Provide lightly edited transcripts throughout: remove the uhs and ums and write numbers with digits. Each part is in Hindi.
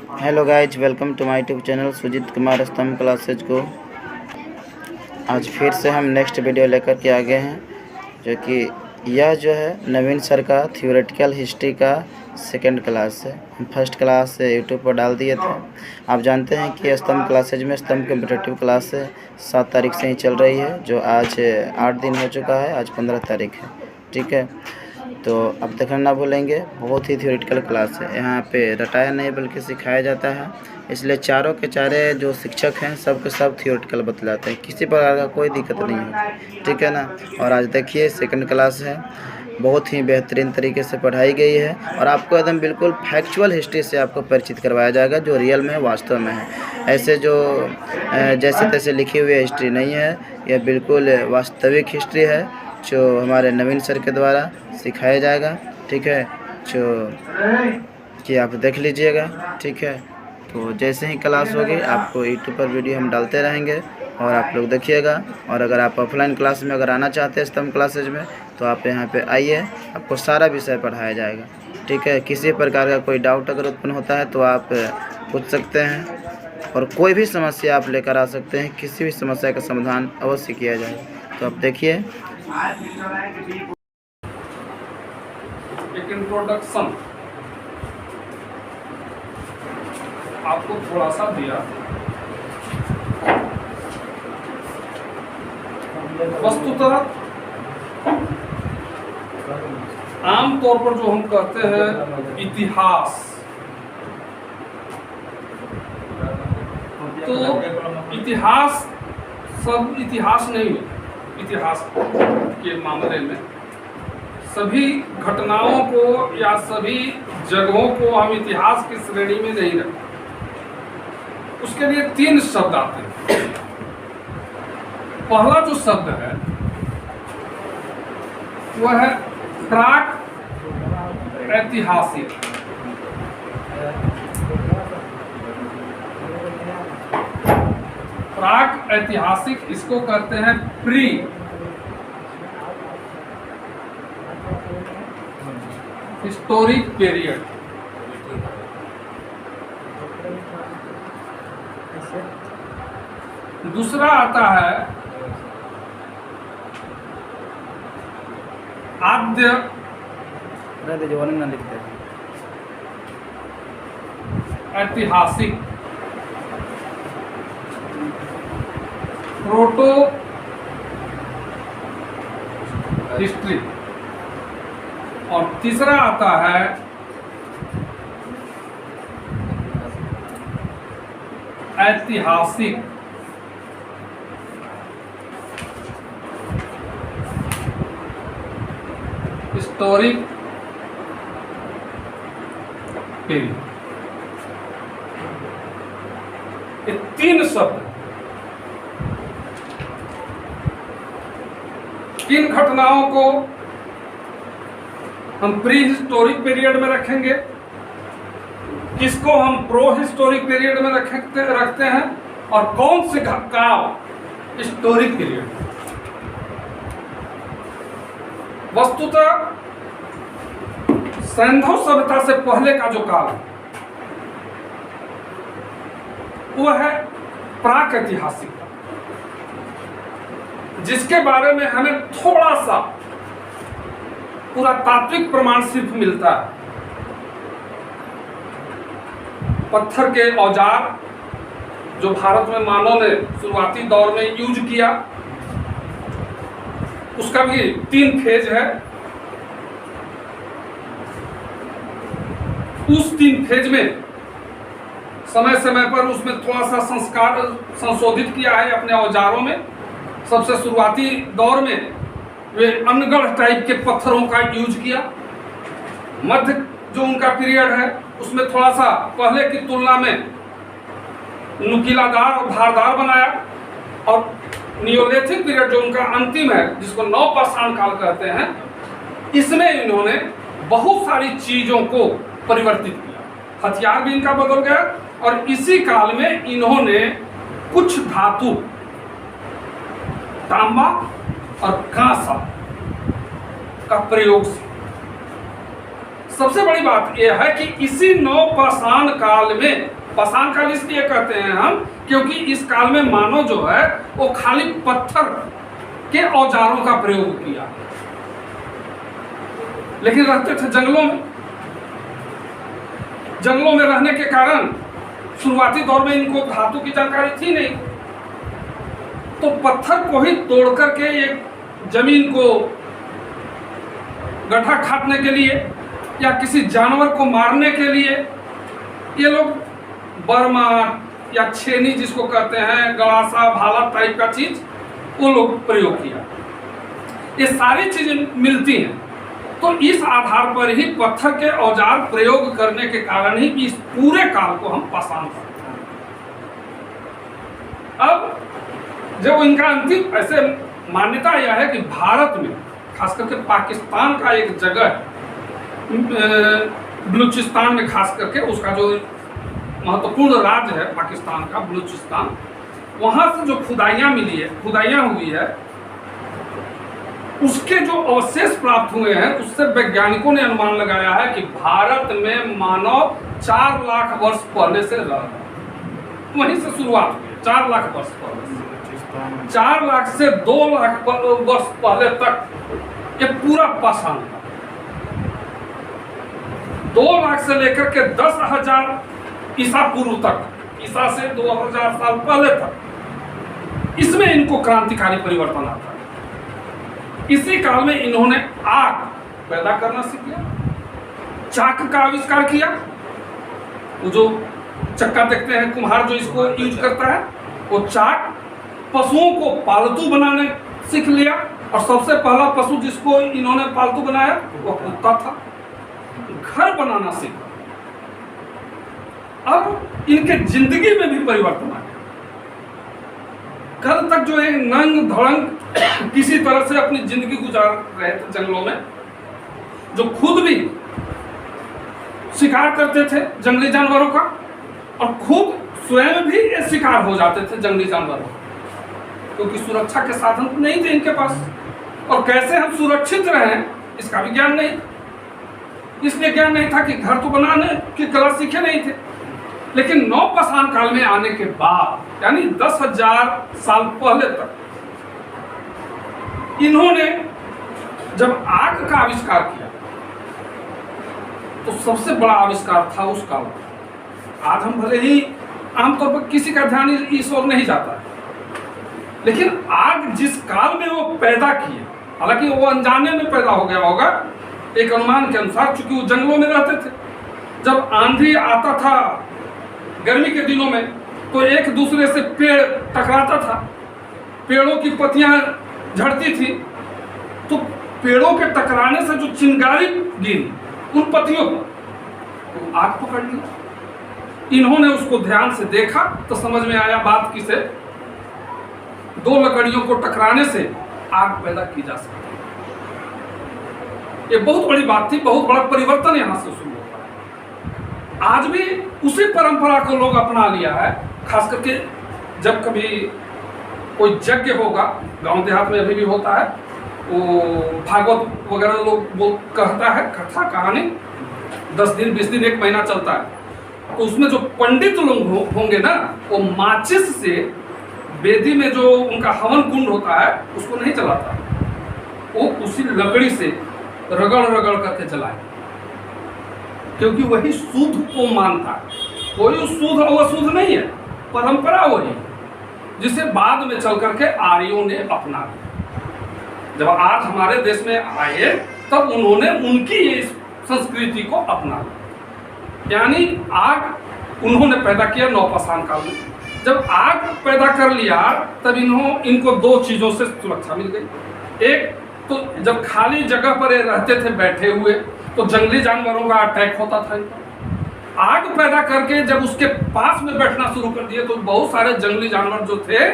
Hello guys, welcome to my YouTube channel Sujeet Kumar Stambh classes को। आज फिर से हम नेक्स्ट वीडियो लेकर के आ गए हैं, जो कि यह जो है नवीन सर का थ्योरेटिकल हिस्ट्री का सेकंड क्लास है। हम फर्स्ट क्लास यूट्यूब पर डाल दिए थे। आप जानते हैं कि स्तंभ क्लासेज में स्तंभ कम्पिटेटिव क्लास 7 तारीख से ही चल रही है, जो आज 8 दिन हो चुका है। आज 15 तारीख है, ठीक है। तो अब देखना ना भूलेंगे, बहुत ही थ्योरेटिकल क्लास है। यहाँ पे रटाया नहीं बल्कि सिखाया जाता है, इसलिए चारों के चारे जो शिक्षक हैं सब के सब थ्योरेटिकल बतलाते हैं, किसी प्रकार का कोई दिक्कत नहीं होती, ठीक है ना। और आज देखिए सेकंड क्लास है, बहुत ही बेहतरीन तरीके से पढ़ाई गई है और आपको एकदम बिल्कुल फैक्चुअल हिस्ट्री से आपको परिचित करवाया जाएगा, जो रियल में वास्तव में है। ऐसे जो जैसे तैसे लिखी हुई हिस्ट्री नहीं है, यह बिल्कुल वास्तविक हिस्ट्री है जो हमारे नवीन सर के द्वारा सिखाया जाएगा, ठीक है। जो कि आप देख लीजिएगा, ठीक है। तो जैसे ही क्लास होगी आपको यूट्यूब पर वीडियो हम डालते रहेंगे और आप लोग देखिएगा। और अगर आप ऑफलाइन क्लास में अगर आना चाहते हैं स्तंभ क्लासेज में, तो आप यहाँ पे आइए, आपको सारा विषय पढ़ाया जाएगा, ठीक है। किसी प्रकार का कोई डाउट अगर उत्पन्न होता है तो आप पूछ सकते हैं और कोई भी समस्या आप लेकर आ सकते हैं, किसी भी समस्या का समाधान अवश्य किया जाएगा। तो आप देखिए, एक इंट्रोडक्शन आपको थोड़ा सा दिया। वस्तुतः आमतौर पर जो हम कहते हैं इतिहास, तो इतिहास सब इतिहास नहीं है। इतिहास के मामले में सभी घटनाओं को या सभी जगहों को हम इतिहास की श्रेणी में नहीं रखते। उसके लिए 3 शब्द आते हैं। पहला जो शब्द है वह है प्राक ऐतिहासिक। प्राक ऐतिहासिक इसको कहते हैं प्री हिस्टोरिक पीरियड। दूसरा आता है आद्य ऐतिहासिक, प्रोटो हिस्ट्री। और तीसरा आता है ऐतिहासिक हिस्टोरिक पीरियड। ये 3 शब्द किन घटनाओं को हम प्री हिस्टोरिक पीरियड में रखेंगे, किसको हम प्रो हिस्टोरिक पीरियड में रखते हैं, और कौन से काल हिस्टोरिक पीरियड। वस्तुतः सैंधव सभ्यता से पहले का जो काल है वो है प्राक ऐतिहासिक, जिसके बारे में हमें थोड़ा सा पूरा तात्विक प्रमाण सिर्फ मिलता है। पत्थर के औजार जो भारत में मानव ने शुरुआती दौर में यूज किया, उसका भी 3 फेज है। उस 3 फेज में समय समय पर उसमें थोड़ा सा संस्कार संशोधित किया है अपने औजारों में। सबसे शुरुआती दौर में वे अनगढ़ टाइप के पत्थरों का यूज किया। मध्य जो उनका पीरियड है उसमें थोड़ा सा पहले की तुलना में नुकीलादार और धारदार बनाया। और नियोलिथिक पीरियड जो उनका अंतिम है, जिसको नवपाषाण काल कहते हैं, इसमें इन्होंने बहुत सारी चीजों को परिवर्तित किया। हथियार भी इनका बदल गया और इसी काल में इन्होंने कुछ धातु तांबा और कांसा का प्रयोग सबसे बड़ी बात यह है कि इसी नवपाषाण काल में, पाषाण काल इसलिए कहते हैं हम क्योंकि इस काल में मानव जो है वो खाली पत्थर के औजारों का प्रयोग किया, लेकिन रहते थे जंगलों में। जंगलों में रहने के कारण शुरुआती दौर में इनको धातु की जानकारी थी नहीं, तो पत्थर को ही तोड़ करके एक जमीन को गड्ढा काटने के लिए या किसी जानवर को मारने के लिए ये लोग बर्मा या छेनी जिसको कहते हैं, गड़ासा, भाला टाइप का चीज वो लोग प्रयोग किया। ये सारी चीजें मिलती हैं, तो इस आधार पर ही पत्थर के औजार प्रयोग करने के कारण ही इस पूरे काल को हम पाषाण कहते हैं। अब जब इनका अंतिम ऐसे मान्यता यह है कि भारत में खास करके पाकिस्तान का एक जगह है, बलूचिस्तान में खास करके उसका जो महत्वपूर्ण राज्य है पाकिस्तान का बलूचिस्तान, वहां से जो खुदाइयां हुई है उसके जो अवशेष प्राप्त हुए हैं उससे वैज्ञानिकों ने अनुमान लगाया है कि भारत में मानव 4 लाख वर्ष पहले से रह रहा है। वहीं से शुरुआत हुई, 4 लाख वर्ष पहले से, 4 लाख से 2 लाख वर्ष पहले तक ये पूरा पाषाण था। 2 लाख से लेकर के 10,000 ईसा पूर्व तक, ईसा से 2000 साल पहले तक इसमें इनको क्रांतिकारी परिवर्तन आता है। इसी काल में इन्होंने आग पैदा करना सीख लिया, चाक का आविष्कार किया। वो जो चक्का देखते हैं कुम्हार जो इसको यूज करता है, वो चाक, पशुओं को पालतू बनाने सीख लिया, और सबसे पहला पशु जिसको इन्होंने पालतू बनाया वो कुत्ता था। घर बनाना सीखा। अब इनके जिंदगी में भी परिवर्तन आ गया। कल तक जो एक नंग धड़ंग किसी तरह से अपनी जिंदगी गुजार रहे थे जंगलों में, जो खुद भी शिकार करते थे जंगली जानवरों का, और खुद स्वयं भी ये शिकार हो जाते थे जंगली जानवरों, क्योंकि सुरक्षा के साधन नहीं थे इनके पास, और कैसे हम सुरक्षित रहें इसका भी ज्ञान नहीं था। इसलिए ज्ञान नहीं था कि घर तो बनाने की कला सीखे नहीं थे। लेकिन नवपाषाण काल में आने के बाद यानी 10,000 साल पहले तक इन्होंने जब आग का आविष्कार किया तो सबसे बड़ा आविष्कार था उस काल का। आज हम भले ही आमतौर पर किसी का ध्यान इस ओर नहीं जाता है, लेकिन आग जिस काल में वो पैदा किए, हालांकि वो अनजाने में पैदा हो गया होगा एक अनुमान के अनुसार, चूंकि वो जंगलों में रहते थे। जब आंधी आता था गर्मी के दिनों में तो एक दूसरे से पेड़ टकराता था, पेड़ों की पत्तियां झड़ती थी, तो पेड़ों के टकराने से जो चिंगारी गिरी उन पत्तियों पर, तो आग पकड़ ली। इन्होंने उसको ध्यान से देखा तो समझ में आया बात किसे, 2 लकड़ियों को टकराने से आग पैदा की जा सकती है। ये बहुत बड़ी बात थी, बहुत बड़ा परिवर्तन यहाँ से शुरू होता है। आज भी उसी परंपरा को लोग अपना लिया है, खास करके जब कभी कोई यज्ञ होगा, गांव देहात में अभी भी होता है, वो भागवत वगैरह लोग कहता है, कथा कहानी 10 दिन 20 दिन 1 महीना चलता है, तो उसमें जो पंडित लोग होंगे ना, वो माचिस से वेदी में जो उनका हवन कुंड होता है उसको नहीं जलाता, वो उसी लकड़ी से रगड़ रगड़ करके जलाए, क्योंकि वही शुद्ध को मानता है। कोई शुद्ध और अशुद्ध नहीं है, परंपरा वही जिसे बाद में चल करके आर्यों ने अपना लिया। जब आज हमारे देश में आए तब उन्होंने उनकी इस संस्कृति को अपना लिया, यानी आग उन्होंने पैदा किया नवपाषाण काल में। जब आग पैदा कर लिया तब इनको 2 चीज़ों से सुरक्षा मिल गई। एक तो जब खाली जगह पर रहते थे बैठे हुए तो जंगली जानवरों का अटैक होता था इनको। आग पैदा करके जब उसके पास में बैठना शुरू कर दिए तो बहुत सारे जंगली जानवर जो थे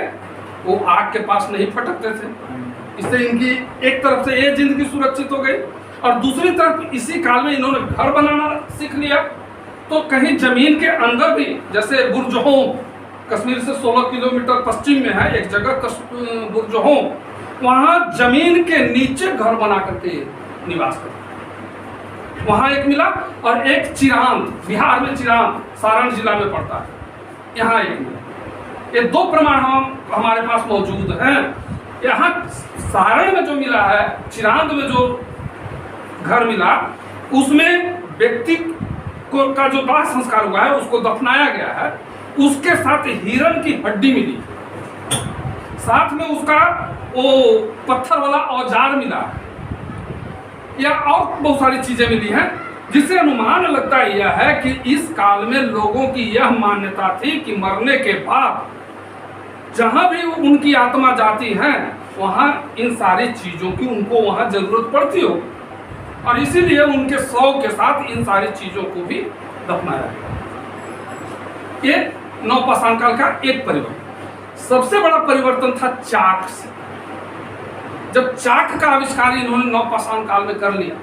वो आग के पास नहीं फटकते थे। इससे इनकी एक तरफ से ये जिंदगी सुरक्षित हो गई, और दूसरी तरफ इसी काल में इन्होंने घर बनाना सीख लिया। तो कहीं जमीन के अंदर भी, जैसे बुर्जहों, कश्मीर से 16 किलोमीटर पश्चिम में है एक जगह बुर्जहों, वहाँ जमीन के नीचे घर बना करके निवास करते। वहाँ एक मिला, और एक चिरांद, बिहार में चिरांद सारण जिला में पड़ता है, यहाँ एक मिला। ये दो प्रमाण हमारे पास मौजूद हैं। यहाँ सारण में जो मिला है, चिरांद में जो घर मिला, उसमें व्यक्ति को का जो दाह संस्कार हुआ है उसको दफनाया गया है, उसके साथ हिरण की हड्डी मिली, साथ में उसका वो पत्थर वाला औजार मिला, या और बहुत सारी चीजें मिली हैं, जिससे अनुमान लगता यह है कि इस काल में लोगों की यह मान्यता थी कि मरने के बाद जहां भी उनकी आत्मा जाती है वहां इन सारी चीजों की उनको वहां जरूरत पड़ती हो, और इसीलिए उनके शव के साथ इन सारी चीजों को भी दफनाया गया। ये नवपाषाण काल का एक परिवर्तन। सबसे बड़ा परिवर्तन था चाक से। जब चाक का आविष्कार इन्होंने नवपाषाण काल में कर लिया,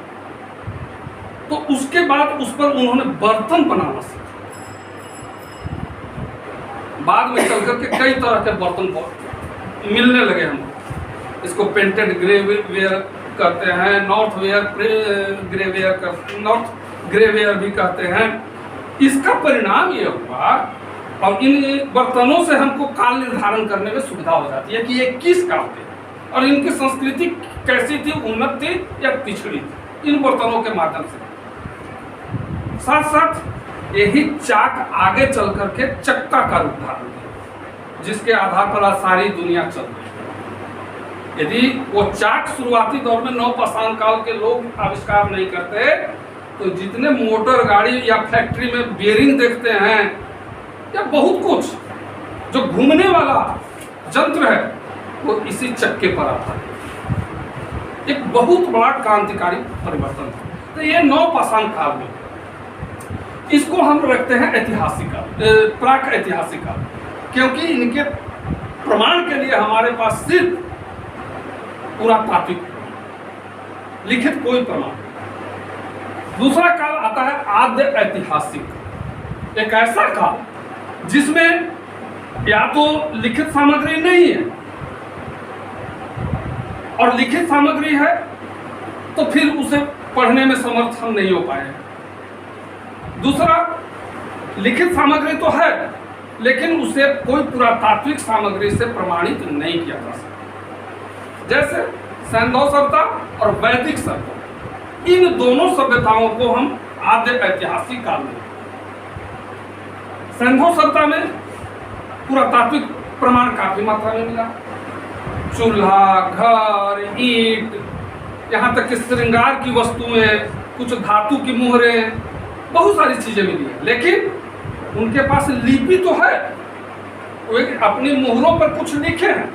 तो उसके बाद उस पर उन्होंने बर्तन बनाना सीखा। बाद में चल करके कई तरह के बर्तन मिलने लगे हमको। इसको पेंटेड ग्रेवेयर कहते हैं, नॉर्थ ग्रेवेयर भी कहते हैं। इसका परिणाम ये हुआ, और इन बर्तनों से हमको काल निर्धारण करने में सुविधा हो जाती है कि ये किस काल थे और इनकी संस्कृति कैसी थी, उन्नत थी या पिछड़ी थी, इन बर्तनों के माध्यम से। साथ साथ यही चाक आगे चल करके चक्का का रूप धारण किया, जिसके आधार पर आज सारी दुनिया चल रही है। यदि वो चाक शुरुआती दौर में नवपाषाण काल के लोग आविष्कार नहीं करते, तो जितने मोटर गाड़ी या फैक्ट्री में बेयरिंग देखते हैं या बहुत कुछ जो घूमने वाला यंत्र है, वो इसी चक्के पर आता है। एक बहुत बड़ा क्रांतिकारी परिवर्तन था। तो ये नवपाषाण काल में, इसको हम रखते हैं ऐतिहासिक काल, प्राक ऐतिहासिक काल, क्योंकि इनके प्रमाण के लिए हमारे पास सिर्फ पुरातात्विक लिखित कोई प्रमाण। दूसरा काल आता है आद्य ऐतिहासिक, एक ऐसा काल जिसमें या तो लिखित सामग्री नहीं है, और लिखित सामग्री है तो फिर उसे पढ़ने में समर्थ हम नहीं हो पाए। दूसरा, लिखित सामग्री तो है लेकिन उसे कोई पुरातात्विक सामग्री से प्रमाणित नहीं किया जा सकता। जैसे सैंधव सभ्यता और वैदिक सभ्यता, इन दोनों सभ्यताओं को हम आद्य ऐतिहासिक काल में, सैंधव सभ्यता में पुरातात्विक प्रमाण काफी मात्रा में मिला। चूल्हा, घर, ईंट, यहाँ तक कि श्रृंगार की वस्तुएं, कुछ धातु की मुहरें, बहुत सारी चीजें मिली है। लेकिन उनके पास लिपि तो है, वो अपनी मुहरों पर कुछ लिखे हैं,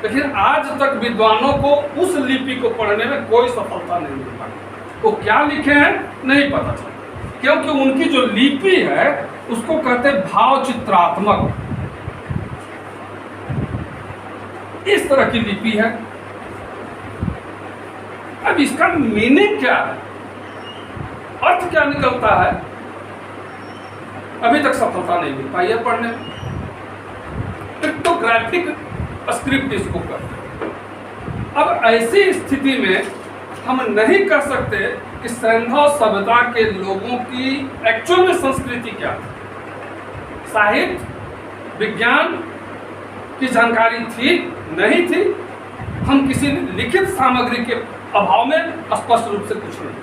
लेकिन आज तक विद्वानों को उस लिपि को पढ़ने में कोई सफलता नहीं मिल पाई। वो क्या लिखे हैं नहीं पता चला, क्योंकि उनकी जो लिपि है उसको कहते हैं भाव चित्रात्मक। इस तरह की लिपि है। अब इसका मीनिंग क्या है, अर्थ क्या निकलता है, अभी तक सफलता नहीं मिल पाई है पढ़ने में। पिक्टोग्राफिक स्क्रिप्ट इसको कहते हैं। अब ऐसी स्थिति में हम नहीं कह सकते कि सैंधव सभ्यता के लोगों की एक्चुअल में संस्कृति क्या थी। साहित्य, विज्ञान की जानकारी थी नहीं थी, हम किसी लिखित सामग्री के अभाव में स्पष्ट रूप से कुछ नहीं।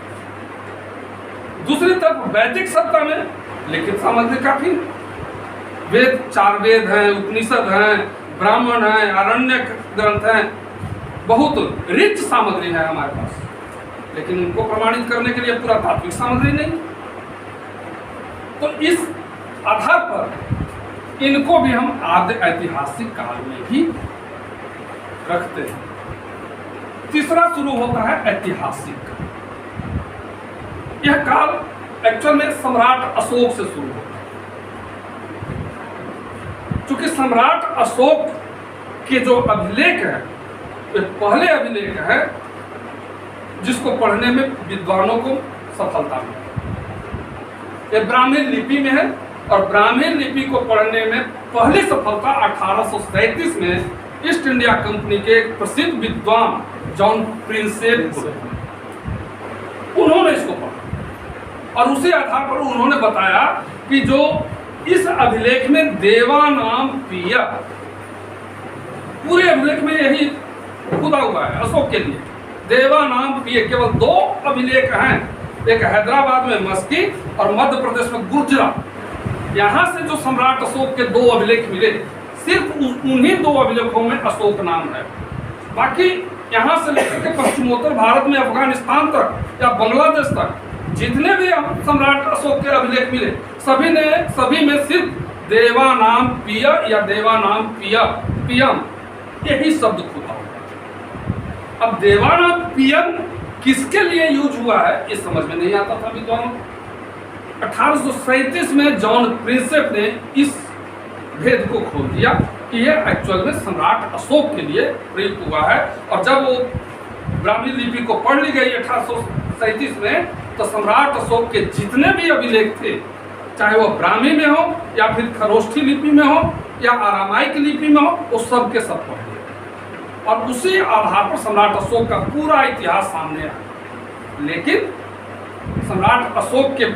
दूसरी तरफ वैदिक सभ्यता में लिखित सामग्री काफी, वेद, 4 वेद हैं, उपनिषद हैं, ब्राह्मण हैं, आरण्यक ग्रंथ हैं, बहुत रिच सामग्री है हमारे पास, लेकिन उनको प्रमाणित करने के लिए पुरातात्विक सामग्री नहीं। तो इस आधार पर इनको भी हम आद्य ऐतिहासिक काल में ही रखते हैं। तीसरा शुरू होता है ऐतिहासिक। यह काल एक्चुअल में सम्राट अशोक से शुरू होता है। चूंकि सम्राट अशोक के जो अभिलेख है वे पहले अभिलेख है जिसको पढ़ने में विद्वानों को सफलता मिली। यह ब्राह्मी लिपि में है, और ब्राह्मी लिपि को पढ़ने में पहली सफलता 1837 में ईस्ट इंडिया कंपनी के एक प्रसिद्ध विद्वान जॉन प्रिंसेप को, उन्होंने इसको पढ़ा। और उसी आधार पर उन्होंने बताया कि जो इस अभिलेख में देवानाम पिया, पूरे अभिलेख में यही खुदा हुआ है अशोक के लिए, देवानाम पिया। केवल 2 अभिलेख हैं, एक हैदराबाद में मस्की और मध्य प्रदेश में गुर्जरा। यहाँ से जो सम्राट अशोक के 2 अभिलेख मिले, सिर्फ उन्हीं 2 अभिलेखों में अशोक नाम है। बाकी यहाँ से लेकर के पश्चिमोत्तर भारत में अफगानिस्तान तक या बांग्लादेश तक जितने भी सम्राट अशोक के अभिलेख मिले, सभी में सिर्फ देवानाम पिया या देवानाम पियम यही शब्द खुदा हुआ। अब देवानाम पियम किसके लिए यूज हुआ है ये समझ में नहीं आता था विद्वानों। 1837 में जॉन प्रिंसेप ने इस भेद को खोल दिया कि यह एक्चुअल में सम्राट अशोक के लिए प्रयुक्त हुआ है। और जब वो ब्राह्मी लिपि को पढ़ ली गई 1837 में, तो सम्राट अशोक के जितने भी अभिलेख थे, चाहे वो ब्राह्मी में हो या फिर खरोष्ठी लिपि में हो या आरामाइक लिपि में हो, वो सब के सब पढ़ लिए और उसी आधार पर सम्राट अशोक का पूरा इतिहास सामने आया। लेकिन सम्राट अशोक के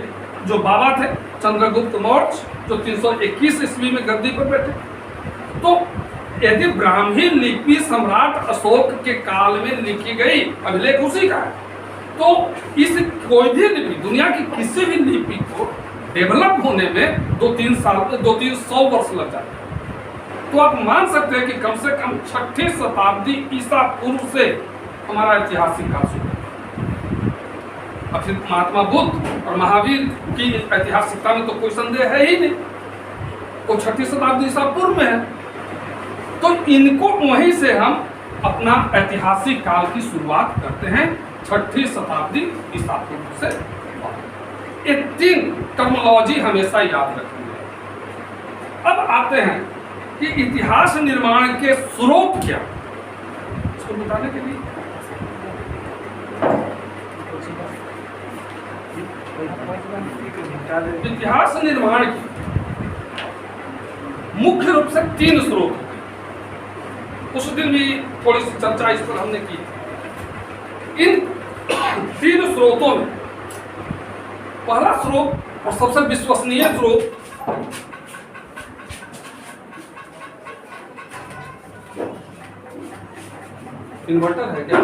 जो बाबा थे चंद्रगुप्त मौर्य, जो 321 ईस्वी में गद्दी पर बैठे, तो यदि ब्राह्मी लिपि सम्राट अशोक के काल में लिखी गई, अभिलेख उसी का है, तो इस कोई भी लिपि, दुनिया की किसी भी लिपि को डेवलप होने में 200-300 वर्ष लग जाते हैं। तो आप मान सकते हैं कि कम से कम 6ठी शताब्दी ईसा पूर्व से हमारा ऐतिहासिक काल शुरू। अब फिर महात्मा बुद्ध और महावीर की ऐतिहासिकता में तो कोई संदेह है ही नहीं, वो 6ठी शताब्दी ईसा पूर्व में है। तो इनको वहीं से हम अपना ऐतिहासिक काल की शुरुआत करते हैं, 6ठी शताब्दी ईसा पूर्व से। ये 3 टर्मिनोलॉजी हमेशा याद रखनी है। अब आते हैं कि इतिहास निर्माण के स्रोत क्या, इसको बताने के लिए इतिहास निर्माण की मुख्य रूप से 3 स्रोत होते हैं। उस दिन भी थोड़ी सी चर्चा इस पर हमने की। इन 3 स्रोतों में पहला स्रोत और सबसे विश्वसनीय स्रोत इन्वर्टर है क्या?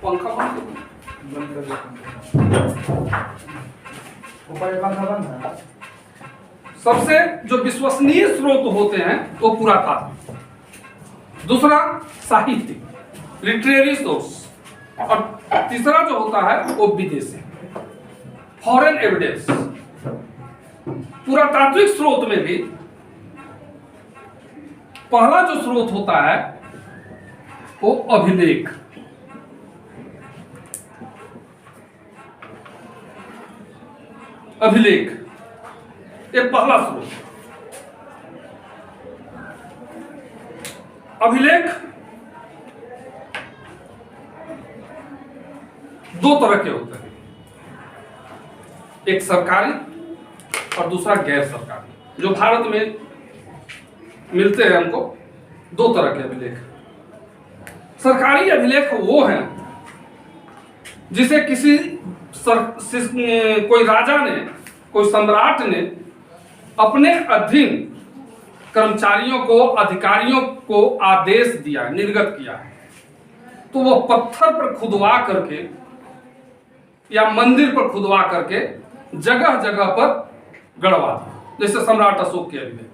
पंखा बंद कर दो। सबसे जो विश्वसनीय स्रोत होते हैं वो पुरातात्विक, दूसरा साहित्य लिटरेरी सोर्स, और तीसरा जो होता है वो विदेशी फॉरेन एविडेंस। पुरातात्विक स्रोत में भी पहला जो स्रोत होता है वो अभिलेख। अभिलेख ये पहला स्रोत। अभिलेख 2 तरह के होते हैं, एक सरकारी और दूसरा गैर सरकारी। जो भारत में मिलते हैं हमको 2 तरह के अभिलेख। सरकारी अभिलेख वो हैं जिसे किसी कोई राजा ने, कोई सम्राट ने अपने अधीन कर्मचारियों को, अधिकारियों को आदेश दिया, निर्गत किया है, तो वो पत्थर पर खुदवा करके या मंदिर पर खुदवा करके जगह जगह पर गड़वा दिया, जैसे सम्राट अशोक के अभिलेख।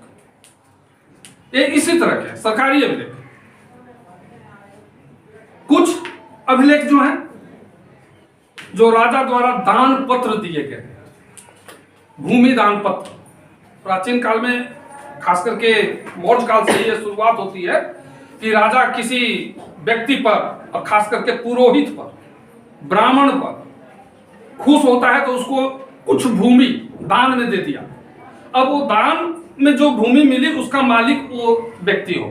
ये इसी तरह के सरकारी अभिलेख। कुछ अभिलेख जो हैं जो राजा द्वारा दान पत्र दिए गए, भूमि दान पत्र। प्राचीन काल में खास करके मौर्य काल से ये शुरुआत होती है कि राजा किसी व्यक्ति पर और खास करके पुरोहित पर, ब्राह्मण पर खुश होता है तो उसको कुछ भूमि दान में दे दिया। अब वो दान में जो भूमि मिली उसका मालिक वो व्यक्ति हो,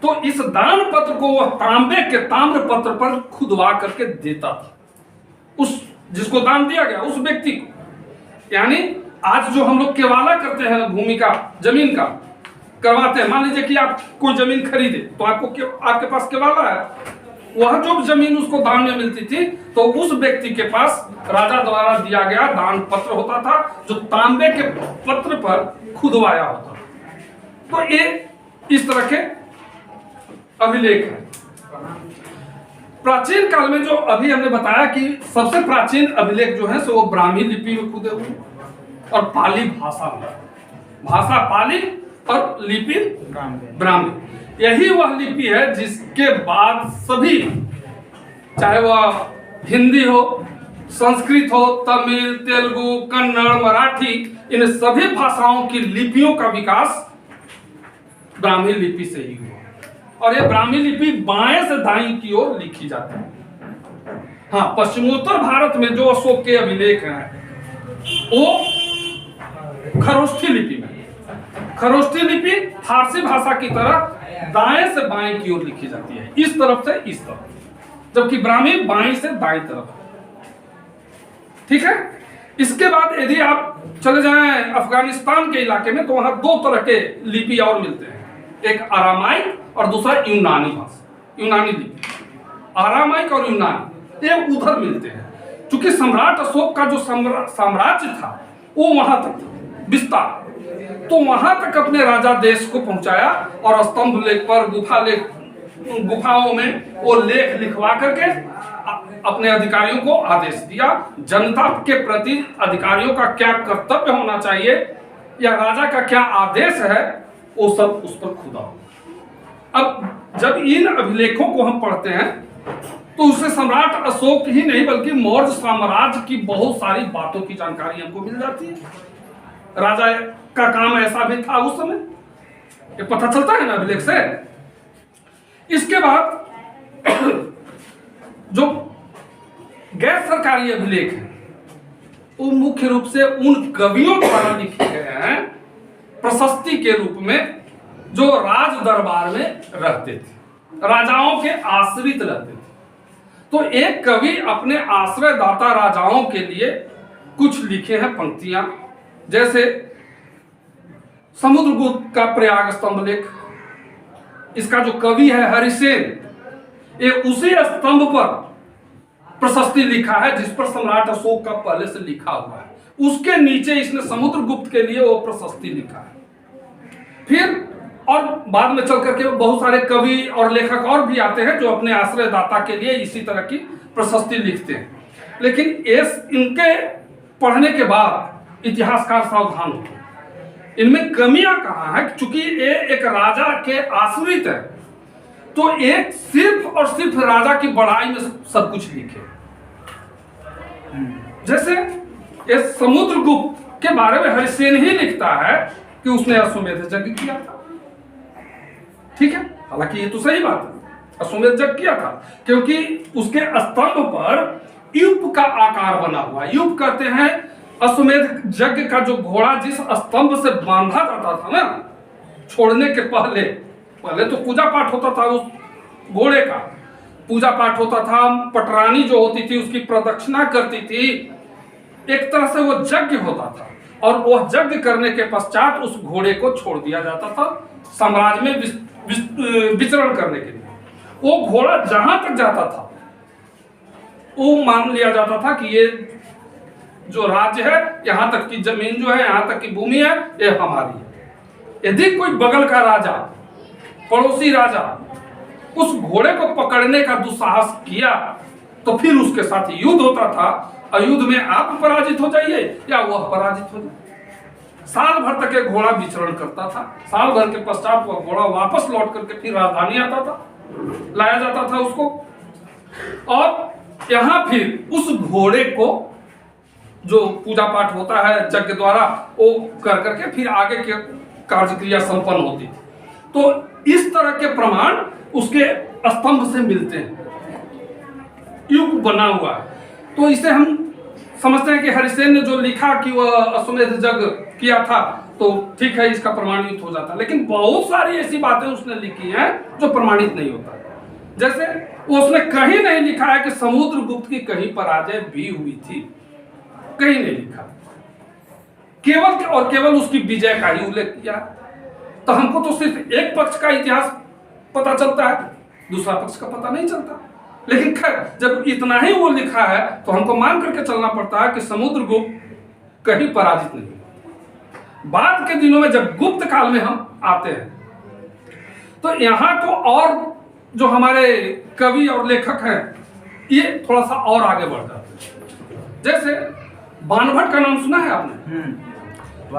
तो इस दान पत्र को वह तांबे के ताम्र पत्र पर खुदवा करके देता था उस जिसको दान दिया गया उस व्यक्ति को। यानी आज जो हम लोग केवाला करते हैं भूमि का, जमीन का करवाते हैं, मान लीजिए कि आप कोई जमीन खरीदे तो आपके पास केवाला है, वह जो जमीन उसको दान में मिलती थी तो उस व्यक्ति के पास राजा द्वारा दिया गया दान पत्र होता था, जो तांबे के पत्र पर खुदवाया होता था। तो ये इस तरह के अभिलेख है। प्राचीन काल में जो अभी हमने बताया कि सबसे प्राचीन अभिलेख जो है सो वो ब्राह्मी लिपि में खुदे हुए और पाली भाषा में, भाषा पाली और लिपि ब्राह्मी। यही वह लिपि है जिसके बाद सभी, चाहे वह हिंदी हो, संस्कृत हो, तमिल, तेलुगु, कन्नड़, मराठी, इन सभी भाषाओं की लिपियों का विकास ब्राह्मी लिपि से ही हुआ। और ये ब्राह्मी लिपि बाएं से दाएं की ओर लिखी जाती है। हाँ, पश्चिमोत्तर भारत में जो अशोक के अभिलेख हैं वो खरोष्ठी लिपि में, खरोष्ठी लिपि फारसी भाषा की तरह दाएं से बाएं की ओर लिखी जाती है, इस तरफ से इस तरफ, जबकि ब्राह्मी बाएं से दाएं तरफ। ठीक है। इसके बाद यदि आप चले जाएं अफगानिस्तान के इलाके में तो वहां दो तरह के लिपि और मिलते हैं, एक आरामाइक और दूसरा यूनानी भाषा, यूनानी लिपि। आरामाइक और यूनानी ये उधर मिलते हैं, क्योंकि सम्राट अशोक का जो साम्राज्य था वो वहां तक था विस्तार, तो वहां तक अपने राजा देश को पहुंचाया और स्तंभ लेख पर गुफाओं में वो लेख लिखवा करके अपने अधिकारियों को आदेश दिया। जनता के प्रति अधिकारियों का क्या कर्तव्य होना चाहिए या राजा का क्या आदेश है, वो सब उस पर खुदा हो। अब जब इन अभिलेखों को हम पढ़ते हैं तो उससे सम्राट अशोक ही नहीं बल्कि मौर्य साम्राज्य की बहुत सारी बातों की जानकारी हमको मिल जाती है। राजा का काम ऐसा भी था उस समय, ये पता चलता है ना अभिलेख से। इसके बाद जो गैर सरकारी अभिलेख है वो मुख्य रूप से उन कवियों द्वारा लिखे गए हैं प्रशस्ति के रूप में, जो राज दरबार में रहते थे, राजाओं के आश्रित रहते थे। तो एक कवि अपने आश्रयदाता राजाओं के लिए कुछ लिखे हैं पंक्तियां, जैसे समुद्रगुप्त का प्रयाग स्तंभ लेख, इसका जो कवि है हरिसेन, ये उसी स्तंभ पर प्रशस्ति लिखा है जिस पर सम्राट अशोक का पहले से लिखा हुआ है। उसके नीचे इसने समुद्रगुप्त के लिए वो प्रशस्ति लिखा है। फिर और बाद में चल करके बहुत सारे कवि और लेखक और भी आते हैं जो अपने आश्रयदाता के लिए इसी तरह की प्रशस्ति लिखते हैं। लेकिन इनके पढ़ने के बाद इतिहासकार सावधान होते हैं, इनमें कमियां कहाँ है, क्योंकि ये एक राजा के आश्रित है तो एक सिर्फ और सिर्फ राजा की बड़ाई में सब कुछ लिखे। जैसे ये समुद्रगुप्त के बारे में हरिसेन ही लिखता है कि उसने अश्वमेध यज्ञ किया था। ठीक है, हालांकि ये तो सही बात है, अश्वमेध यज्ञ किया था, क्योंकि उसके स्तंभ पर युप का आकार बना हुआ है। युप कहते हैं अश्वमेध यज्ञ का जो घोड़ा जिस स्तंभ से बांधा जाता था ना, छोड़ने के पहले तो पूजा पाठ होता था, उस घोड़े का पूजा पाठ होता था, पटरानी जो होती थी उसकी प्रदक्षिणा करती थी, एक तरह से वो यज्ञ होता था। और वह यज्ञ करने के पश्चात उस घोड़े को छोड़ दिया जाता था साम्राज्य में विचरण करने के लिए। वो घोड़ा जहां तक जाता था वो मान लिया जाता था कि ये जो राज्य है, यहां तक की जमीन जो है, यहां तक की भूमि है, ये हमारी है। यदि कोई बगल का राजा, पड़ोसी राजा उस घोड़े को पकड़ने का दुस्साहस किया तो फिर उसके साथ युद्ध होता था, और युद्ध में आप पराजित हो जाइए या वह पराजित हो जाए। साल भर तक एक घोड़ा विचरण करता था, साल भर के पश्चात वह घोड़ा वापस लौट करके फिर राजधानी आता था, लाया जाता था उसको, और यहाँ फिर उस घोड़े को जो पूजा पाठ होता है यज्ञ द्वारा वो कर करके फिर आगे के कार्यक्रिया संपन्न होती थी। तो इस तरह के प्रमाण उसके स्तंभ से मिलते हैं, युग बना हुआ है। तो इसे हम समझते हैं कि हरिसेन ने जो लिखा कि वह अश्वमेध यज्ञ किया था तो ठीक है, इसका प्रमाणित हो जाता है। लेकिन बहुत सारी ऐसी बातें उसने लिखी हैं जो प्रमाणित नहीं होता। जैसे उसने कहीं नहीं लिखा है कि समुद्रगुप्त की कहीं पराजय भी हुई थी, कहीं नहीं लिखा, केवल और केवल उसकी विजय का ही उल्लेख किया। तो हमको तो सिर्फ एक पक्ष का इतिहास पता चलता है, दूसरा पक्ष का पता नहीं चलता। लेकिन खैर जब इतना ही वो लिखा है तो हमको मान करके चलना पड़ता है कि समुद्रगुप्त कहीं पराजित नहीं। बाद के दिनों में जब गुप्त काल में हम आते हैं तो यहाँ तो और जो हमारे कवि और लेखक हैं ये थोड़ा सा और आगे बढ़ जाते हैं। जैसे बाणभट्ट का नाम सुना है आपने?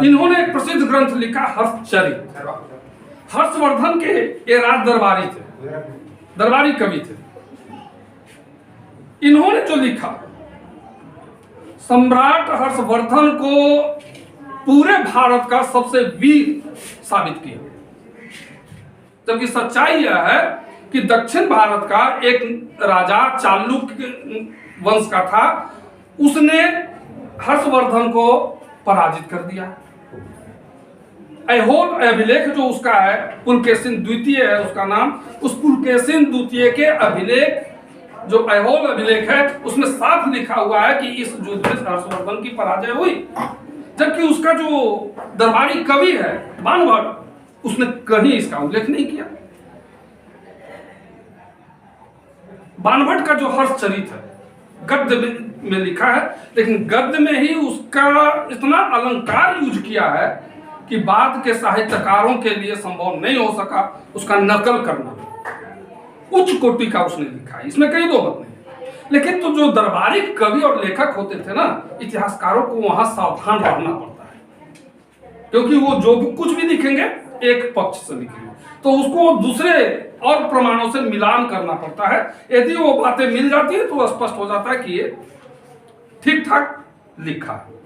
इन्होंने एक प्रसिद्ध ग्रंथ लिखा हर्षचरित। हर्षवर्धन के ये राज दरबारी थे, दरबारी कवि थे। इन्होंने जो लिखा सम्राट हर्षवर्धन को पूरे भारत का सबसे वीर साबित किया, जबकि सच्चाई यह है कि दक्षिण भारत का एक राजा चालुक्य वंश का था, उसने हर्षवर्धन को पराजित कर दिया। ऐहोल अभिलेख जो उसका है, पुलकेशिन द्वितीय है उसका नाम, उस पुलकेशिन द्वितीय के अभिलेख जो ऐहोल अभिलेख है उसमें साफ लिखा हुआ है कि इस युद्ध में हर्षवर्धन की पराजय हुई। जबकि उसका जो दरबारी कवि है बाणभट्ट, उसने कहीं इसका उल्लेख नहीं किया। बाणभट्ट का जो हर्षचरित है गद्य में लिखा है, लेकिन गद्य में ही उसका इतना अलंकार यूज किया है कि बाद के साहित्यकारों के लिए संभव नहीं हो सका उसका नकल करना। उच्च कोटि का उसने लिखा है, इसमें कई दो मत नहीं। लेकिन तो जो दरबारी कवि और लेखक होते थे ना, इतिहासकारों को वहां सावधान रहना पड़ता है, क्योंकि वो जो कुछ भी लिखेंगे एक पक्ष से लिखेंगे, तो उसको दूसरे और प्रमाणों से मिलान करना पड़ता है। यदि वो बातें मिल जाती है तो स्पष्ट हो जाता है कि ये ठीक ठाक लिखा है।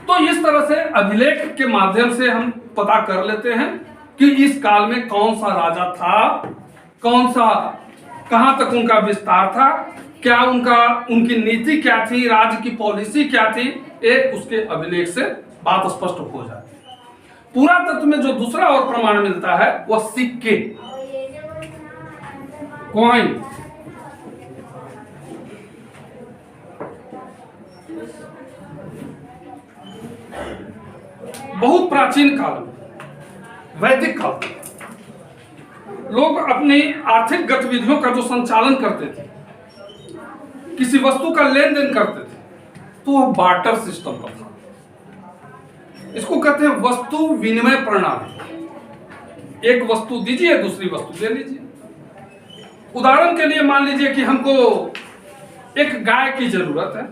तो इस तरह से अभिलेख के माध्यम से हम पता कर लेते हैं कि इस काल में कौन सा राजा था, कौन सा कहां तक उनका विस्तार था, क्या उनकी नीति क्या थी, राज्य की पॉलिसी क्या थी, एक उसके अभिलेख से बात स्पष्ट हो जाती है। पुरातत्व में जो दूसरा और प्रमाण मिलता है वह सिक्के, कॉइन। बहुत प्राचीन काल में, वैदिक काल में लोग अपनी आर्थिक गतिविधियों का जो संचालन करते थे, किसी वस्तु का लेन देन करते थे, तो वह बार्टर सिस्टम पर था। इसको कहते हैं वस्तु विनिमय प्रणाली। एक वस्तु दीजिए, दूसरी वस्तु दे लीजिए। उदाहरण के लिए मान लीजिए कि हमको एक गाय की जरूरत है,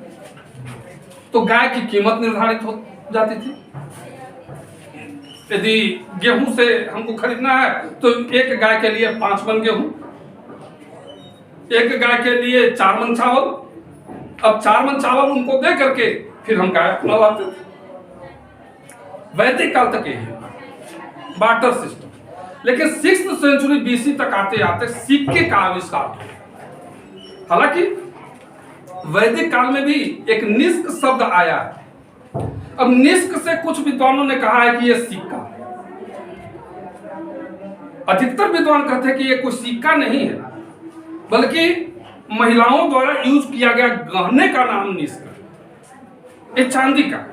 तो गाय की कीमत निर्धारित हो जाती थी। यदि गेहूं से हमको खरीदना है तो एक गाय के लिए 5 मन गेहूं, एक गाय के लिए 4 मन चावल। अब 4 मन चावल उनको दे करके फिर हम गाय अपना लाते थे। वैदिक काल तक यही बार्टर सिस्टम। लेकिन 6th सेंचुरी BC तक आते आते सिक्के का आविष्कार हुआ। हालांकि वैदिक काल में भी एक निष्क शब्द आया है। अब निष्क से कुछ विद्वानों ने कहा है कि यह सिक्का, अधिकतर विद्वान कहते हैं कि यह कोई सिक्का नहीं है, बल्कि महिलाओं द्वारा यूज किया गया गहने का नाम निष्क, एक चांदी का।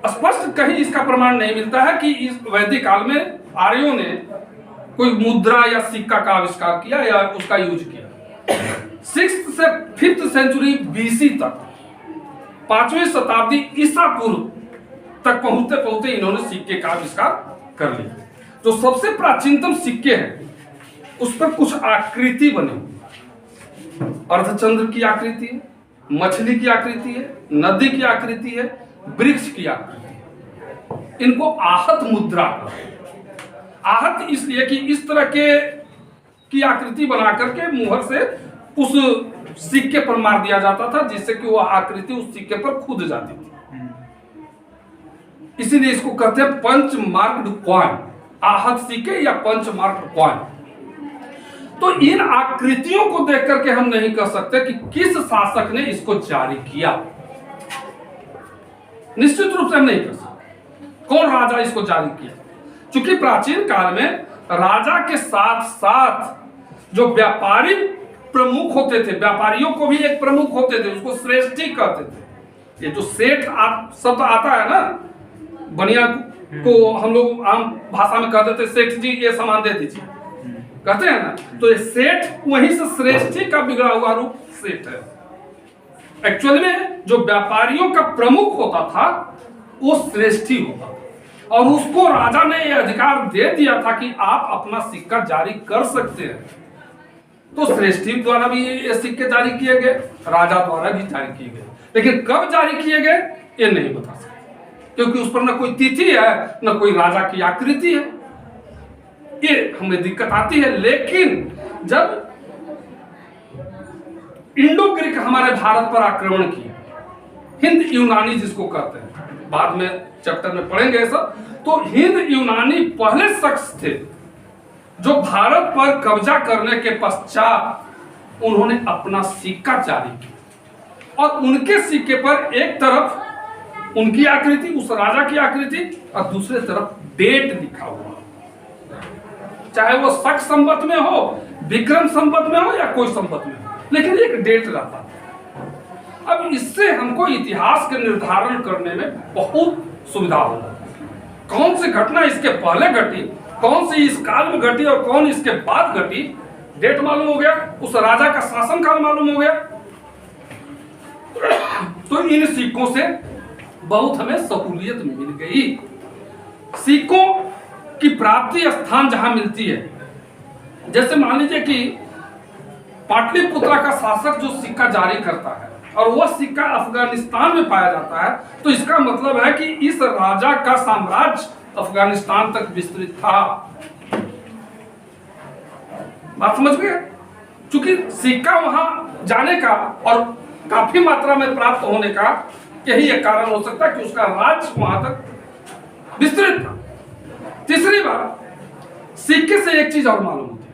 स्पष्ट कहीं इसका प्रमाण नहीं मिलता है कि इस वैदिक काल में आर्यों ने कोई मुद्रा या सिक्का का आविष्कार किया या उसका यूज किया। 6th से 5th सेंचुरी BC तक, 5वीं शताब्दी ईसा पूर्व तक पहुंचते पहुंचते इन्होंने सिक्के का आविष्कार कर लिया। जो सबसे प्राचीनतम सिक्के हैं उस पर कुछ आकृति बनी हुई, अर्धचंद्र की आकृति है, मछली की आकृति है, नदी की आकृति है, वृक्ष की आकृति है। इनको आहत मुद्रा, आहत इसलिए कि इस तरह की आकृति बना करके मुहर से उस सिक्के पर मार दिया जाता था, जिससे कि वह आकृति उस सिक्के पर खुद जाती थी। इसीलिए इसको कहते हैं पंच मार्क्ड कॉइन, आहत सिक्के या पंच मार्क्ड कॉइन। तो इन आकृतियों को देख करके हम नहीं कह सकते कि किस शासक ने इसको जारी किया। निश्चित रूप से हम नहीं कह सकते कौन राजा इसको जारी किया, क्योंकि प्राचीन काल में राजा के साथ साथ जो व्यापारी प्रमुख होते थे, व्यापारियों को भी एक प्रमुख होते थे, उसको श्रेष्ठी कहते थे। ये जो सेठ शब्द आता है ना, बनिया को हम लोग आम भाषा में कहते थे सेठ जी ये सामान दे दीजिए, कहते हैं ना, तो ये सेठ वहीं से श्रेष्ठी का बिगड़ा हुआ रूप सेठ है। एक्चुअली में जो व्यापारियों का प्रमुख होता था वो श्रेष्ठी होता था, और उसको राजा ने यह अधिकार दे दिया था कि आप अपना सिक्का जारी कर सकते हैं। तो श्रेष्ठी द्वारा भी ये सिक्के जारी किए गए, राजा द्वारा भी जारी किए गए, लेकिन कब जारी किए गए ये नहीं बता सकते, क्योंकि उस पर न कोई तिथि है न कोई राजा की आकृति है, ये हमें दिक्कत आती है। लेकिन जब इंडो ग्रीक हमारे भारत पर आक्रमण किया, हिंद यूनानी जिसको कहते हैं, बाद में चैप्टर में पढ़ेंगे सब, तो हिंद यूनानी पहले शख्स थे जो भारत पर कब्जा करने के पश्चात उन्होंने अपना सिक्का जारी किया, और उनके सिक्के पर एक तरफ उनकी आकृति, उस राजा की आकृति, और दूसरे तरफ डेट लिखा हुआ, चाहे वो शक संवत में हो, विक्रम संवत में हो या कोई संवत में हो, लेकिन एक डेट रहता है। अब इससे हमको इतिहास के निर्धारण करने में बहुत सुविधा होगा, कौन सी घटना इसके पहले घटी, कौन सी इस काल में घटी और कौन इसके बाद घटी, डेट मालूम हो गया, उस राजा का शासन काल मालूम हो गया। तो इन सिक्कों से बहुत हमें सहूलियत मिल गई। सिक्कों की प्राप्ति स्थान जहां मिलती है, जैसे मान लीजिए कि पाटलिपुत्रा का शासक जो सिक्का जारी करता है और वह सिक्का अफगानिस्तान में पाया जाता है, तो इसका मतलब है कि इस राजा का साम्राज्य अफगानिस्तान तक विस्तृत था। बात समझ गए? चूंकि सिक्का वहां जाने का और काफी मात्रा में प्राप्त होने का यही एक कारण हो सकता है कि उसका राज्य वहां तक विस्तृत था। तीसरी बात, सिक्के से एक चीज और मालूम होती है,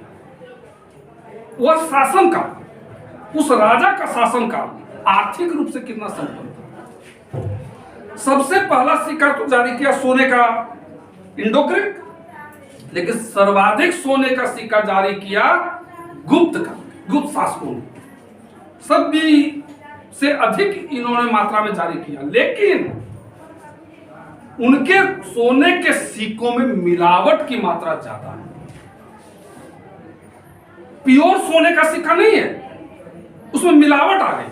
वह शासन का, उस राजा का शासन का आर्थिक रूप से कितना संपन्न था। सबसे पहला सिक्का तो जारी किया सोने का इंडो ग्रीक, लेकिन सर्वाधिक सोने का सिक्का जारी किया गुप्त का, गुप्त शासकों ने सभी से अधिक इन्होंने मात्रा में जारी किया, लेकिन उनके सोने के सिक्कों में मिलावट की मात्रा ज्यादा है। प्योर सोने का सिक्का नहीं है, उसमें मिलावट आ गई।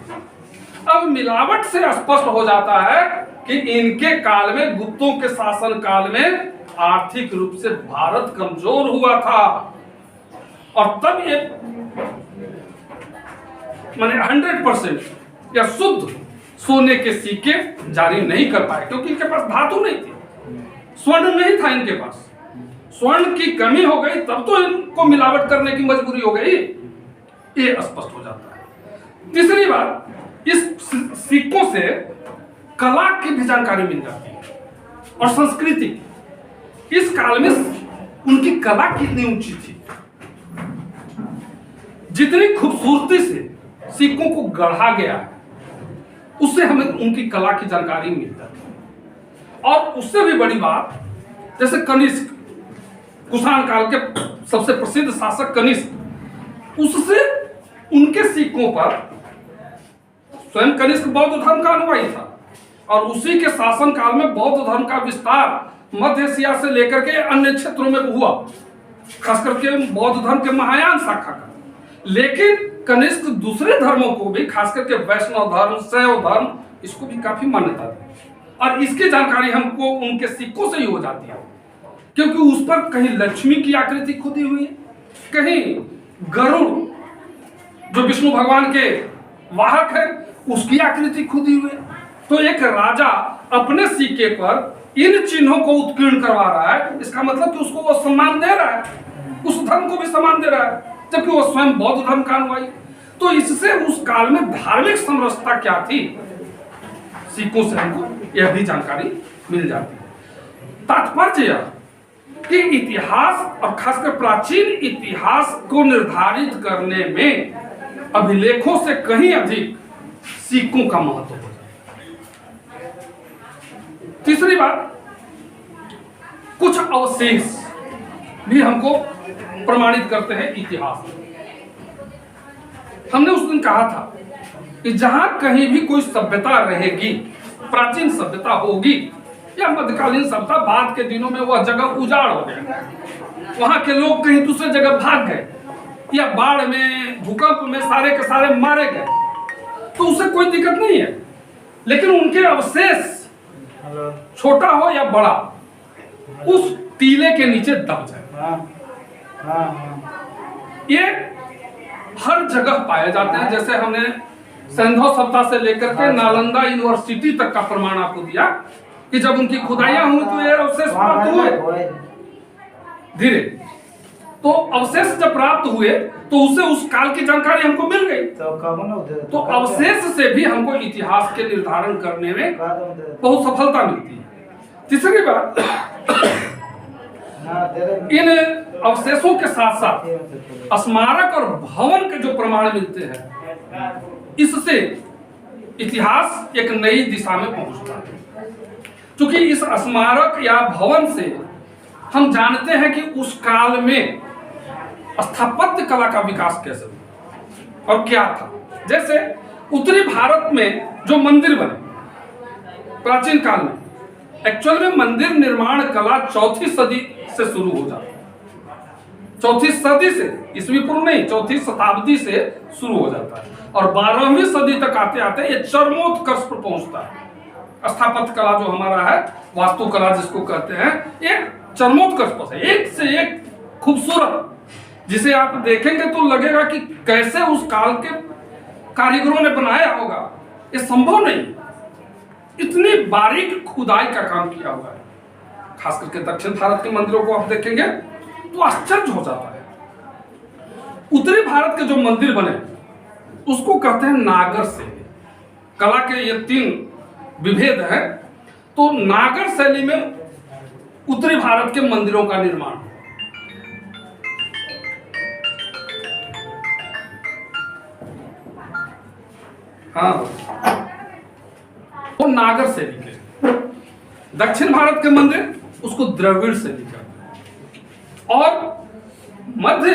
अब मिलावट से स्पष्ट हो जाता है कि इनके काल में, गुप्तों के शासन काल में आर्थिक रूप से भारत कमजोर हुआ था, और तब ये माने 100% या शुद्ध सोने के सिक्के जारी नहीं कर पाए, क्योंकि इनके पास धातु नहीं थी, स्वर्ण नहीं था इनके पास। स्वर्ण की कमी हो गई तब तो इनको मिलावट करने की मजबूरी हो गई, ये स्पष्ट हो जाता है। तीसरी बात, इस सिक्कों से कला की भी जानकारी मिल जाती है और संस्कृति। इस काल में उनकी कला कितनी ऊंची थी, जितनी खूबसूरती से सिक्कों को गढ़ा गया, उससे हमें उनकी कला की जानकारी मिल जाती है। और उससे भी बड़ी बात, जैसे कनिष्क, कुषाण काल के सबसे प्रसिद्ध शासक कनिष्क, उससे उनके सिक्कों पर, स्वयं कनिष्क बौद्ध धर्म का अनुयायी था, और उसी के शासन काल में बौद्ध धर्म का विस्तार मध्य एशिया से लेकर के अन्य क्षेत्रों में हुआ, खास करके बौद्ध धर्म के महायान शाखा का। लेकिन कनिष्क दूसरे धर्मों को भी, खास करके वैष्णव धर्म, शैव धर्म, इसको भी काफी मान्यता दी, और इसकी जानकारी हमको उनके सिक्कों से ही हो जाती है, क्योंकि उस पर कहीं लक्ष्मी की आकृति खुदी हुई है, कहीं गरुड़ जो विष्णु भगवान के वाहक है उसकी आकृति खुदी हुई है। तो एक राजा अपने सिक्के पर इन चिन्हों को उत्कीर्ण करवा रहा है, इसका मतलब कि उसको वो सम्मान दे रहा है, उस धर्म को भी सम्मान दे रहा है, जबकि वो स्वयं बौद्ध धर्म का अनुयायी। तो इससे उस काल में धार्मिक समरसता क्या थी, सिक्कों से हमको यह भी जानकारी मिल जाती है। तात्पर्य यह कि इतिहास और खासकर प्राचीन इतिहास को निर्धारित करने में अभिलेखों से कहीं अधिक सिक्कों का महत्व हो जाता है। तीसरी बात, कुछ अवशेष भी हमको प्रमाणित करते हैं इतिहास। हमने उस दिन कहा था कि जहां कहीं भी कोई सभ्यता रहेगी, प्राचीन सभ्यता होगी या मध्यकालीन सभ्यता, बाद के दिनों में वह जगह उजाड़ हो गया, वहां के लोग कहीं दूसरे जगह भाग गए, या बाढ़ में, भूकंप में सारे के सारे मारे गए, तो उससे कोई दिक्कत नहीं है। लेकिन उनके अवशेष छोटा हो या बड़ा, उस टीले के नीचे दब जाए। ये हर जगह पाए जाते हैं। जैसे हमने सैंधव सप्ताह से लेकर के नालंदा यूनिवर्सिटी तक का प्रमाण आपको दिया कि जब उनकी खुदाइयां हुई तो ये अवशेष प्राप्त हुए धीरे। तो अवशेष जब प्राप्त हुए तो उससे उस काल की जानकारी हमको मिल गई। तो अवशेष से भी हमको इतिहास के निर्धारण करने में बहुत सफलता मिलती है। तीसरी बात, इन अवशेषों के साथ साथ स्मारक और भवन के जो प्रमाण मिलते हैं, इससे इतिहास एक नई दिशा में पहुंचता है। क्योंकि इस स्मारक या भवन से हम जानते हैं कि उस काल में स्थापत्य कला का विकास कैसे हुआ और क्या था। जैसे उत्तरी भारत में जो मंदिर बने प्राचीन काल में, एक्चुअल में मंदिर निर्माण कला 4वीं सदी से शुरू हो जाती है। 4वीं सदी से, ईस्वी पूर्व नहीं, 4वीं शताब्दी से शुरू हो जाता है और 12वीं सदी तक आते आते ये चरमोत्कर्ष पर पहुंचता है। स्थापत्य कला जो हमारा है, वास्तुकला जिसको कहते हैं, ये चरमोत्कर्ष पर है, एक से एक खूबसूरत, जिसे आप देखेंगे तो लगेगा कि कैसे उस काल के कारीगरों ने बनाया होगा। ये संभव नहीं, इतनी बारीक खुदाई का काम किया हुआ है। खास करके दक्षिण भारत के मंदिरों को आप देखेंगे तो आश्चर्य हो जाता है। उत्तरी भारत के जो मंदिर बने उसको कहते हैं नागर शैली। कला के ये 3 विभेद हैं। तो नागर शैली में उत्तरी भारत के मंदिरों का निर्माण, हाँ, वो नागर शैली के। दक्षिण भारत के मंदिर उसको द्रविड़ शैली कहते हैं। और मध्य,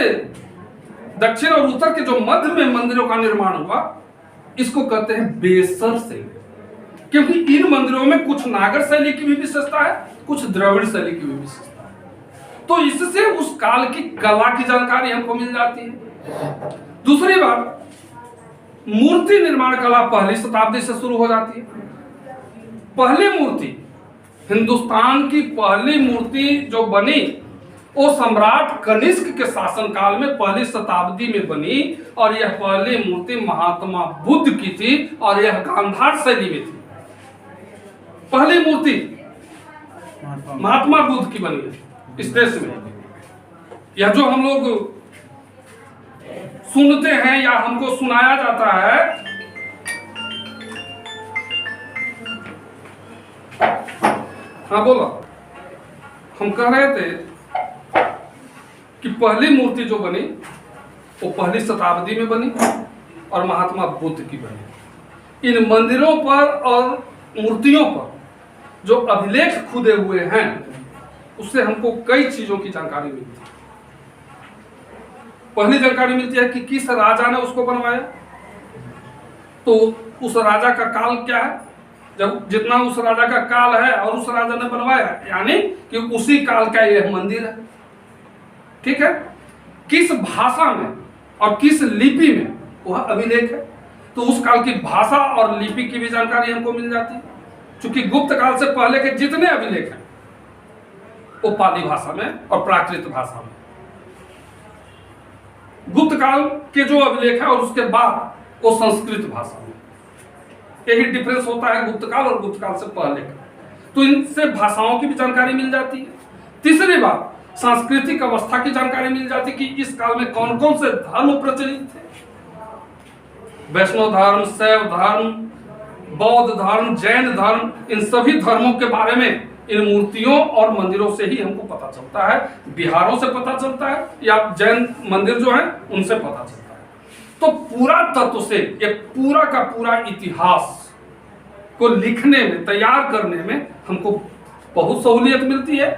दक्षिण और उत्तर के जो मध्य में मंदिरों का निर्माण हुआ, इसको कहते हैं बेसर शैली। क्योंकि इन मंदिरों में कुछ नागर शैली की भी विशेषता है, कुछ द्रविड़ शैली की भी विशेषता है। तो इससे उस काल की कला की जानकारी हमको मिल जाती है। दूसरी बात, मूर्ति निर्माण कला 1ली शताब्दी से शुरू हो जाती है। पहली मूर्ति, हिंदुस्तान की पहली मूर्ति जो बनी वो सम्राट कनिष्क के शासनकाल में 1ली शताब्दी में बनी और यह पहली मूर्ति महात्मा बुद्ध की थी और यह गांधार शैली में थी। पहली मूर्ति महात्मा बुद्ध की बनी है इस देश में। यह जो हम लोग सुनते हैं या हमको सुनाया जाता है, हाँ बोलो, हम कह रहे थे कि पहली मूर्ति जो बनी वो 1ली शताब्दी में बनी और महात्मा बुद्ध की बनी। इन मंदिरों पर और मूर्तियों पर जो अभिलेख खुदे हुए हैं उससे हमको कई चीजों की जानकारी मिलती है। पहली जानकारी मिलती है कि किस राजा ने उसको बनवाया, तो उस राजा का काल क्या है, जब जितना उस राजा का काल है और उस राजा ने बनवाया, यानी कि उसी काल का यह मंदिर है। ठीक है, किस भाषा में और किस लिपि में वह अभिलेख है, तो उस काल की भाषा और लिपि की भी जानकारी हमको मिल जाती है। क्योंकि गुप्त काल से पहले के जितने अभिलेख हैं वो पाली भाषा में और प्राकृत भाषा में। गुप्त काल के जो अभिलेख है और उसके बाद वो संस्कृत भाषा में। यही डिफरेंस होता है गुप्त काल और गुप्त काल से पहले का। तो इनसे भाषाओं की भी जानकारी मिल जाती है। तीसरी बात, सांस्कृतिक अवस्था की जानकारी मिल जाती कि इस काल में कौन कौन से धर्म प्रचलित थे। वैष्णव धर्म, शैव धर्म, बौद्ध धर्म, जैन धर्म, इन सभी धर्मों के बारे में इन मूर्तियों और मंदिरों से ही हमको पता चलता है। बिहारों से पता चलता है या जैन मंदिर जो है उनसे पता चलता है। तो पूरा तत्व से एक पूरा का पूरा इतिहास को लिखने में, तैयार करने में हमको बहुत सहूलियत मिलती है,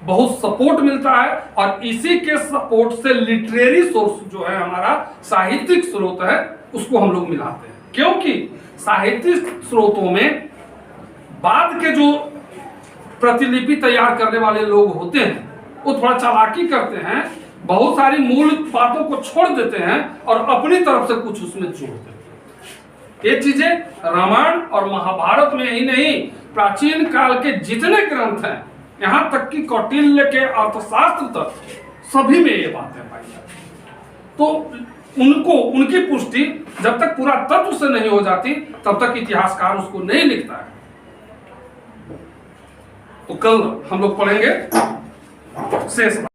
बहुत सपोर्ट मिलता है। और इसी के सपोर्ट से लिटरेरी सोर्स जो है हमारा साहित्यिक स्रोत है उसको हम लोग मिलाते हैं। क्योंकि साहित्यिक स्रोतों में बाद के जो प्रतिलिपि तैयार करने वाले लोग होते हैं वो थोड़ा चालाकी करते हैं। बहुत सारी मूल बातों को छोड़ देते हैं और अपनी तरफ से कुछ उसमें जोड़ देते हैं। ये चीजें रामायण और महाभारत में ही नहीं, प्राचीन काल के जितने ग्रंथ हैं, यहां तक कि कौटिल्य के अर्थशास्त्र तक, सभी में ये बातें पाई जाती हैं। तो उनकी पुष्टि जब तक पूरा तत्व से नहीं हो जाती, तब तक इतिहासकार उसको नहीं लिखता है। तो कल हम लोग पढ़ेंगे शेष।